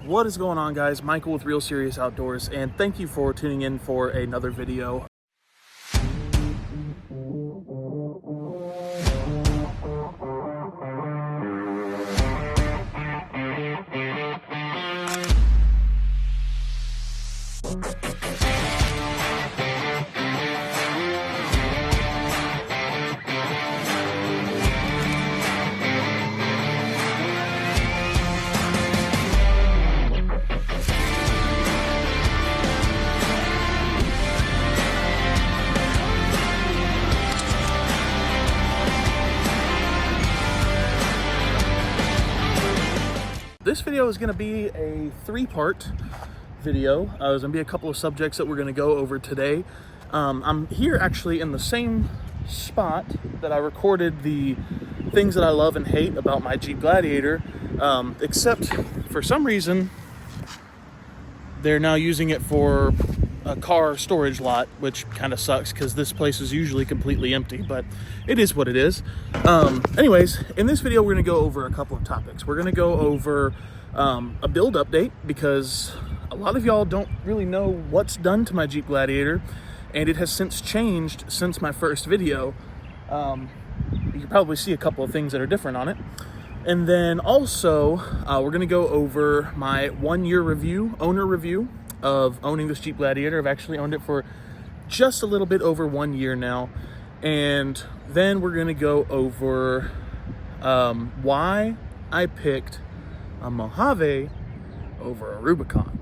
What is going on, guys? Michael with Real Serious Outdoors, and thank you for tuning in for another video. This video is going to be a three-part video. There's going to be a couple of subjects that we're going to go over today. I'm here actually in the same spot that I recorded the things that I love and hate about my Jeep Gladiator, except for some reason they're now using it for a car storage lot, which kind of sucks because this place is usually completely empty, but it is what it is. Anyways, in this video we're going to go over a couple of topics. We're going to go over a build update because a lot of y'all don't really know what's done to my Jeep Gladiator, and it has since changed since my first video. You can probably see a couple of things that are different on it. And then also we're going to go over my 1 year review, owner review of owning this Jeep Gladiator. I've actually owned it for just a little bit over 1 year now. And then we're going to go over why I picked a Mojave over a Rubicon.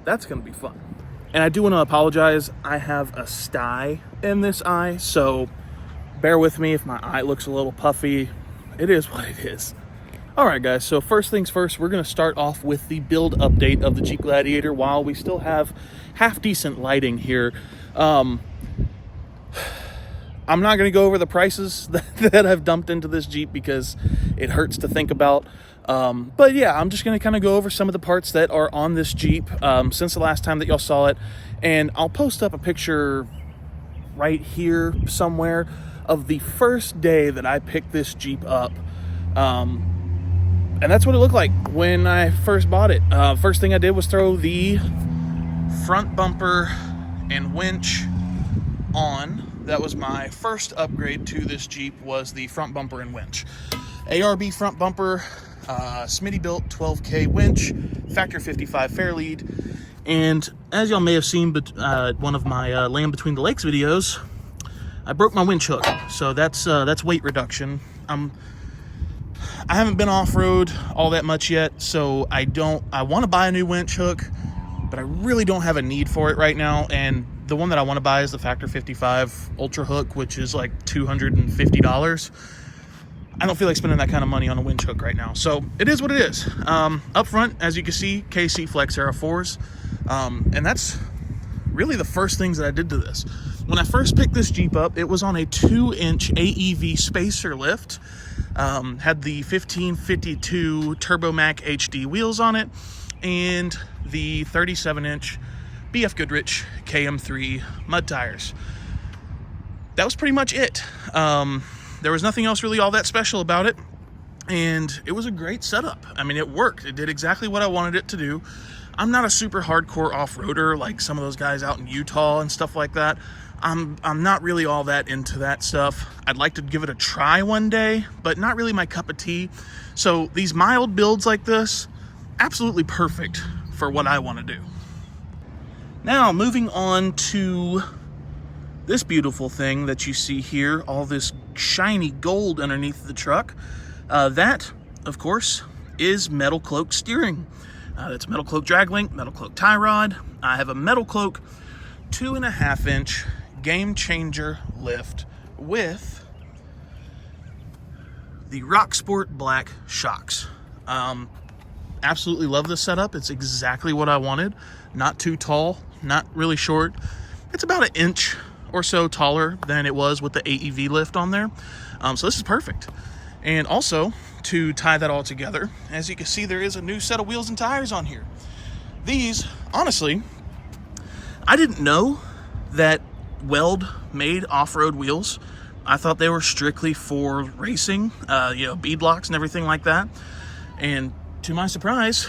That's going to be fun. And I do want to apologize. I have a sty in this eye, so bear with me if my eye looks a little puffy. It is what it is. All right, guys, so first things first, we're going to start off with the build update of the Jeep Gladiator while we still have half-decent lighting here. I'm not going to go over the prices that I've dumped into this Jeep because it hurts to think about. But yeah, I'm just going to kind of go over some of the parts that are on this Jeep since the last time that y'all saw it. And I'll post up a picture right here somewhere of the first day that I picked this Jeep up. And that's what it looked like when I first bought it. First thing I did was throw the front bumper and winch on. That was my first upgrade to this Jeep, was the front bumper and winch. ARB front bumper, Smitty built 12K winch, factor 55 Fairlead. And as y'all may have seen, but one of my Land Between the Lakes videos, I broke my winch hook. So that's weight reduction. I haven't been off-road all that much yet, so I want to buy a new winch hook, but I really don't have a need for it right now. And the one that I want to buy is the Factor 55 Ultra Hook, which is like $250. I don't feel like spending that kind of money on a winch hook right now. So it is what it is. Up front, as you can see, KC Flex Era 4s. And that's really the first things that I did to this. When I first picked this Jeep up, it was on a 2-inch AEV spacer lift. Had the 1552 Turbo Mac HD wheels on it, and the 37-inch BF Goodrich KM3 mud tires. That was pretty much it. There was nothing else really all that special about it, and it was a great setup. I mean, it worked. It did exactly what I wanted it to do. I'm not a super hardcore off-roader like some of those guys out in Utah and stuff like that. I'm not really all that into that stuff. I'd like to give it a try one day, but not really my cup of tea. So these mild builds like this, absolutely perfect for what I want to do. Now, moving on to this beautiful thing that you see here, all this shiny gold underneath the truck. That, of course, is Metal Cloak steering. That's Metal Cloak drag link, Metal Cloak tie rod. I have a Metal Cloak 2.5-inch Game Changer lift with the Rock Sport black shocks. Absolutely love this setup. It's exactly what I wanted. Not too tall, not really short. It's about 1 inch or so taller than it was with the AEV lift on there. So this is perfect. And also, to tie that all together, as you can see, there is a new set of wheels and tires on here. These, honestly, I didn't know that Weld made off-road wheels. I thought they were strictly for racing, bead locks and everything like that. And to my surprise,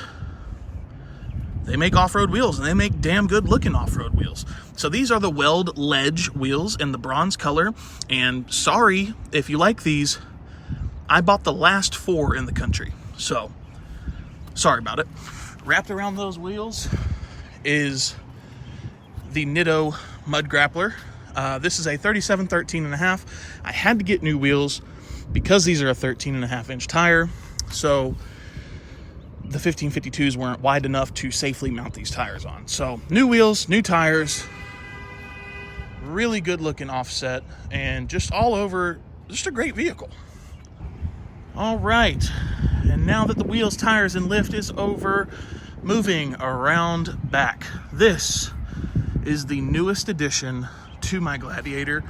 they make off-road wheels, and they make damn good looking off-road wheels. So these are the Weld Ledge wheels in the bronze color, and sorry if you like these, I bought the last 4 in the country, so sorry about it. Wrapped around those wheels is the Nitto Mud Grappler. This is a 37 13.5. I had to get new wheels because these are a 13.5 inch tire, so the 1552s weren't wide enough to safely mount these tires on. So new wheels, new tires, really good looking offset, and just all over, just a great vehicle. All right, and now that the wheels, tires, and lift is over, moving around back. This is the newest addition to my Gladiator.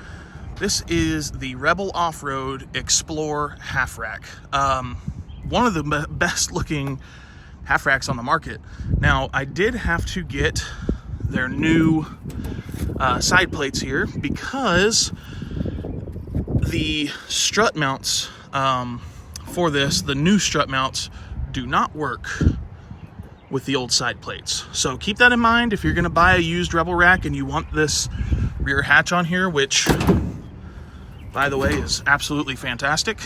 This is the Rebel Off-Road Explore half rack. One of the best looking half racks on the market. Now, I did have to get their new side plates here because the strut mounts for this, the new strut mounts, do not work with the old side plates. So keep that in mind if you're gonna buy a used Rebel rack and you want this rear hatch on here, which, by the way, is absolutely fantastic.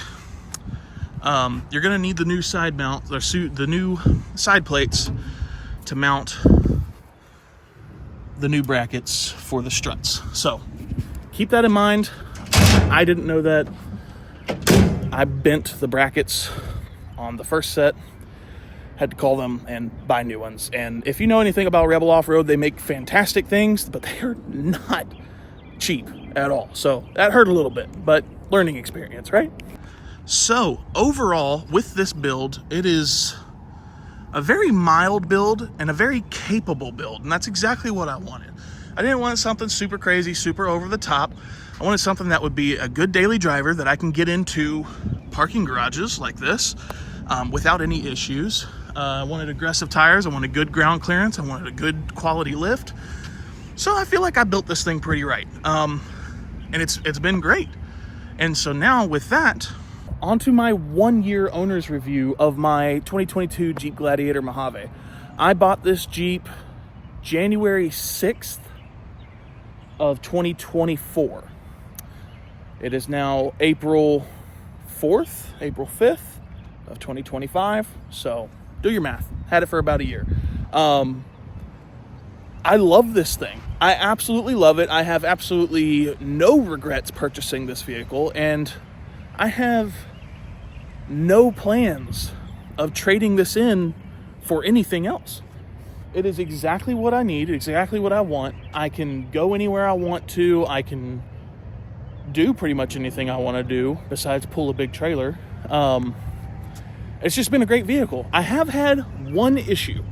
You're gonna need the new side mount, the new side plates to mount the new brackets for the struts. So keep that in mind. I didn't know that. I bent the brackets on the first set, had to call them and buy new ones. And if you know anything about Rebel Off-Road, they make fantastic things, but they are not cheap at all. So that hurt a little bit, but learning experience, right? So overall, with this build, it is a very mild build and a very capable build, and that's exactly what I wanted. I didn't want something super crazy, super over the top. I wanted something that would be a good daily driver that I can get into parking garages like this without any issues. I wanted aggressive tires, I wanted good ground clearance, I wanted a good quality lift. So I feel like I built this thing pretty right. And it's been great. And so now with that, onto my 1-year owner's review of my 2022 Jeep Gladiator Mojave. I bought this Jeep January 6th of 2024. It is now April 5th of 2025. So do your math. Had it for about a year. I love this thing. I absolutely love it. I have absolutely no regrets purchasing this vehicle, and I have no plans of trading this in for anything else. It is exactly what I need, exactly what I want. I can go anywhere I want to. I can do pretty much anything I want to do besides pull a big trailer. It's just been a great vehicle. I have had one issue.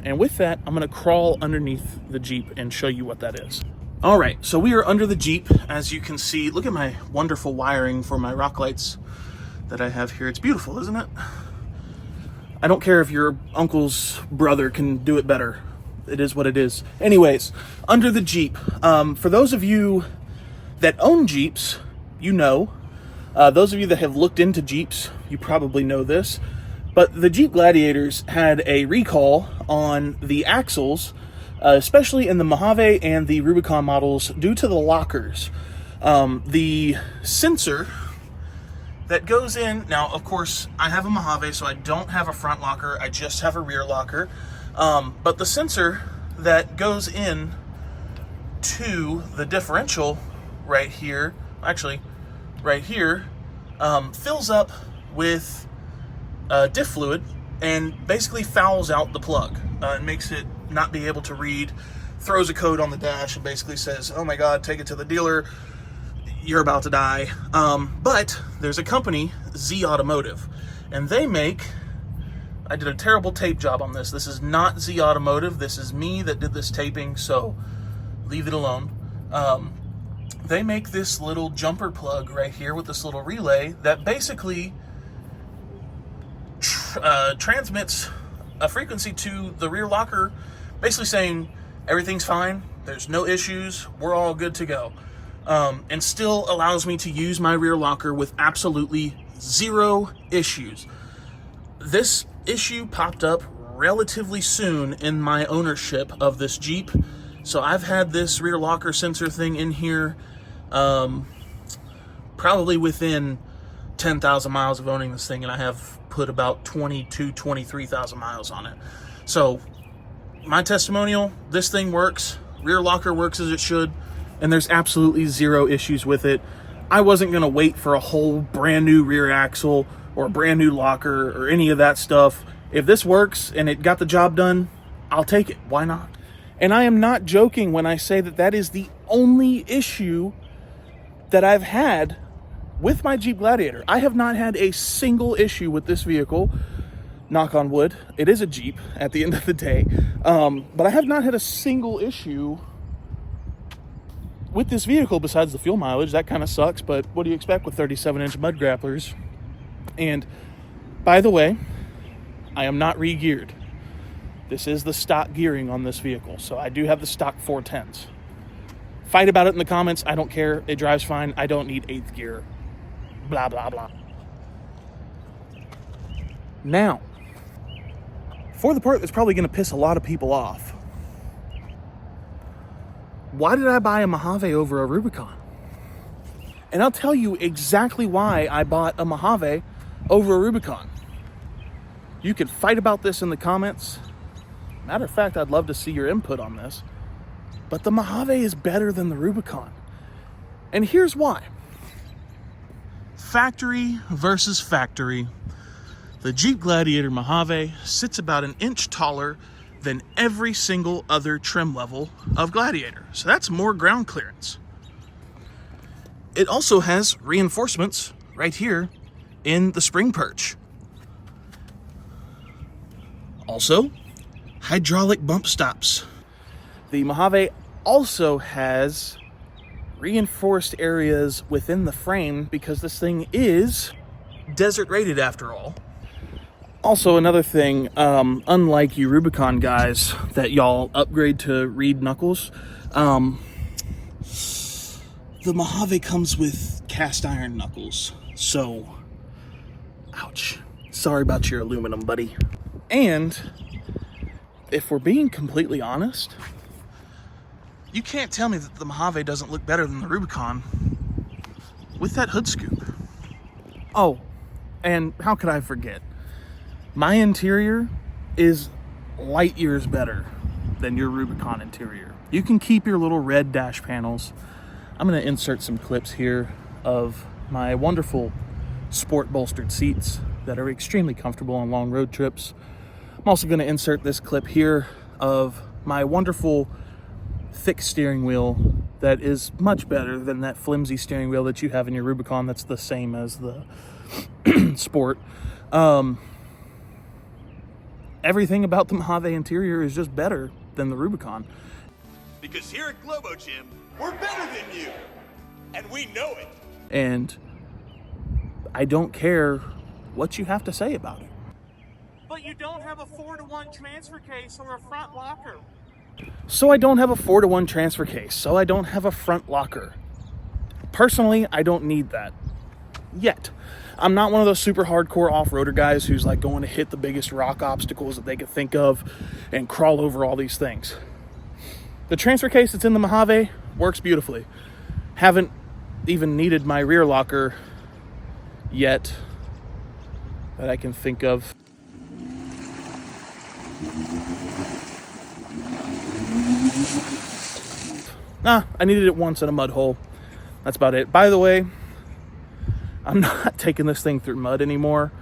And with that, I'm going to crawl underneath the Jeep and show you what that is. All right, so we are under the Jeep. As you can see, look at my wonderful wiring for my rock lights that I have here. It's beautiful, isn't it? I don't care if your uncle's brother can do it better. It is what it is. Anyways, under the Jeep. For those of you that own Jeeps, you know. Those of you that have looked into Jeeps, you probably know this. But the Jeep Gladiators had a recall on the axles, especially in the Mojave and the Rubicon models, due to the lockers. The sensor that goes in, now of course I have a Mojave, so I don't have a front locker, I just have a rear locker. But the sensor that goes in to the differential right here, actually right here, fills up with diff fluid and basically fouls out the plug. It makes it not be able to read, throws a code on the dash and basically says, oh my God, take it to the dealer, you're about to die. But there's a company, Z Automotive, and they make, I did a terrible tape job on this. This is not Z Automotive. This is me that did this taping, so leave it alone. They make this little jumper plug right here with this little relay that basically transmits a frequency to the rear locker, basically saying everything's fine, there's no issues, we're all good to go. And still allows me to use my rear locker with absolutely zero issues. This issue popped up relatively soon in my ownership of this Jeep. So I've had this rear locker sensor thing in here probably within 10,000 miles of owning this thing, and I have put about 23,000 miles on it. So my testimonial, this thing works, rear locker works as it should, and there's absolutely zero issues with it. I wasn't gonna wait for a whole brand new rear axle or a brand new locker or any of that stuff. If this works and it got the job done, I'll take it. Why not? And I am not joking when I say that that is the only issue that I've had with my Jeep Gladiator. I have not had a single issue with this vehicle. Knock on wood. It is a Jeep at the end of the day. But I have not had a single issue with this vehicle besides the fuel mileage. That kind of sucks, but what do you expect with 37-inch mud grapplers? And by the way, I am not re-geared. This is the stock gearing on this vehicle, so I do have the stock 410s. Fight about it in the comments. I don't care. It drives fine. I don't need 8th gear. Blah, blah, blah. Now, for the part that's probably going to piss a lot of people off, why did I buy a Mojave over a Rubicon? And I'll tell you exactly why I bought a Mojave over a Rubicon. You can fight about this in the comments. Matter of fact, I'd love to see your input on this. But the Mojave is better than the Rubicon. And here's why. Factory versus factory. The Jeep Gladiator Mojave sits about an inch taller than every single other trim level of Gladiator. So that's more ground clearance. It also has reinforcements right here in the spring perch. Also, hydraulic bump stops. The Mojave also has reinforced areas within the frame because this thing is desert rated after all. Also, another thing, unlike you Rubicon guys that y'all upgrade to reed knuckles, the Mojave comes with cast iron knuckles. So, ouch. Sorry about your aluminum, buddy. And if we're being completely honest, you can't tell me that the Mojave doesn't look better than the Rubicon with that hood scoop. Oh, and how could I forget? My interior is light years better than your Rubicon interior. You can keep your little red dash panels. I'm going to insert some clips here of my wonderful sport bolstered seats that are extremely comfortable on long road trips. I'm also going to insert this clip here of my wonderful thick steering wheel that is much better than that flimsy steering wheel that you have in your Rubicon that's the same as the Sport. Everything about the Mojave interior is just better than the Rubicon. Because here at Globo Gym, we're better than you, and we know it. And I don't care what you have to say about it. But you don't have a 4-to-1 transfer case or a front locker. So I don't have a 4-to-1 transfer case. So I don't have a front locker. Personally, I don't need that. Yet. I'm not one of those super hardcore off-roader guys who's like going to hit the biggest rock obstacles that they could think of and crawl over all these things. The transfer case that's in the Mojave works beautifully. Haven't even needed my rear locker yet that I can think of. I needed it once in a mud hole. That's about it. By the way, I'm not taking this thing through mud anymore.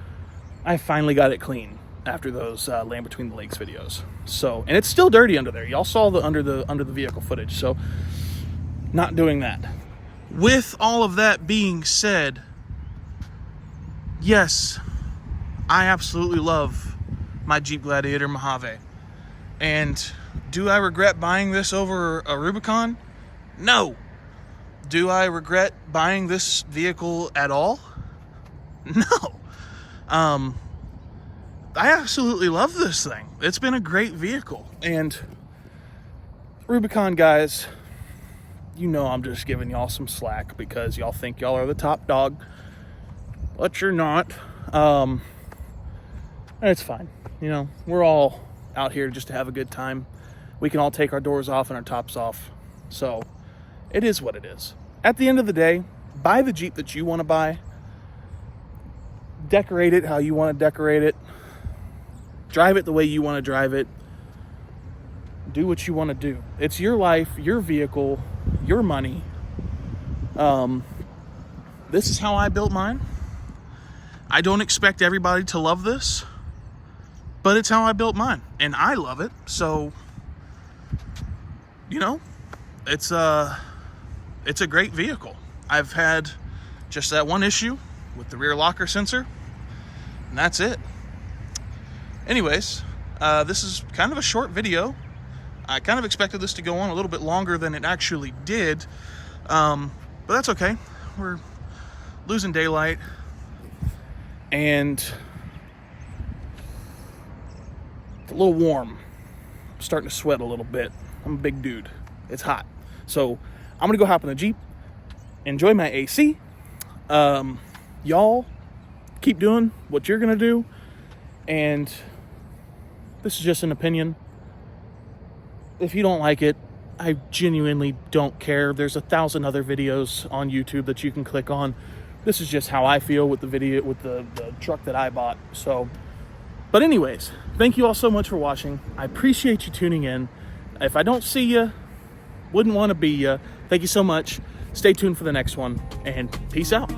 I finally got it clean after those Land Between the Lakes videos. So, and it's still dirty under there. Y'all saw the under the vehicle footage. So, not doing that. With all of that being said, yes, I absolutely love my Jeep Gladiator Mojave. And do I regret buying this over a Rubicon? No. Do I regret buying this vehicle at all? No. I absolutely love this thing. It's been a great vehicle. And Rubicon guys, you know I'm just giving y'all some slack because y'all think y'all are the top dog, but you're not. I It's fine. You know, we're all out here just to have a good time. We can all take our doors off and our tops off. So it is what it is. At the end of the day, buy the Jeep that you want to buy. Decorate it how you want to decorate it. Drive it the way you want to drive it. Do what you want to do. It's your life, your vehicle, your money. This is how I built mine. I don't expect everybody to love this, but it's how I built mine, and I love it. So, you know, it's a great vehicle. I've had just that one issue with the rear locker sensor, and that's it. Anyways, this is kind of a short video. I kind of expected this to go on a little bit longer than it actually did, but that's okay. We're losing daylight, and it's a little warm. I'm starting to sweat a little bit. I'm a big dude. It's hot. So I'm gonna go hop in the Jeep, enjoy my AC. Y'all keep doing what you're gonna do, and this is just an opinion. If you don't like it, I genuinely don't care. There's 1,000 other videos on YouTube that you can click on. This is just how I feel with the video, with the truck that I bought. So, but anyways, thank you all so much for watching. I appreciate you tuning in. If I don't see you, wouldn't want to be you. Thank you so much. Stay tuned for the next one, and peace out.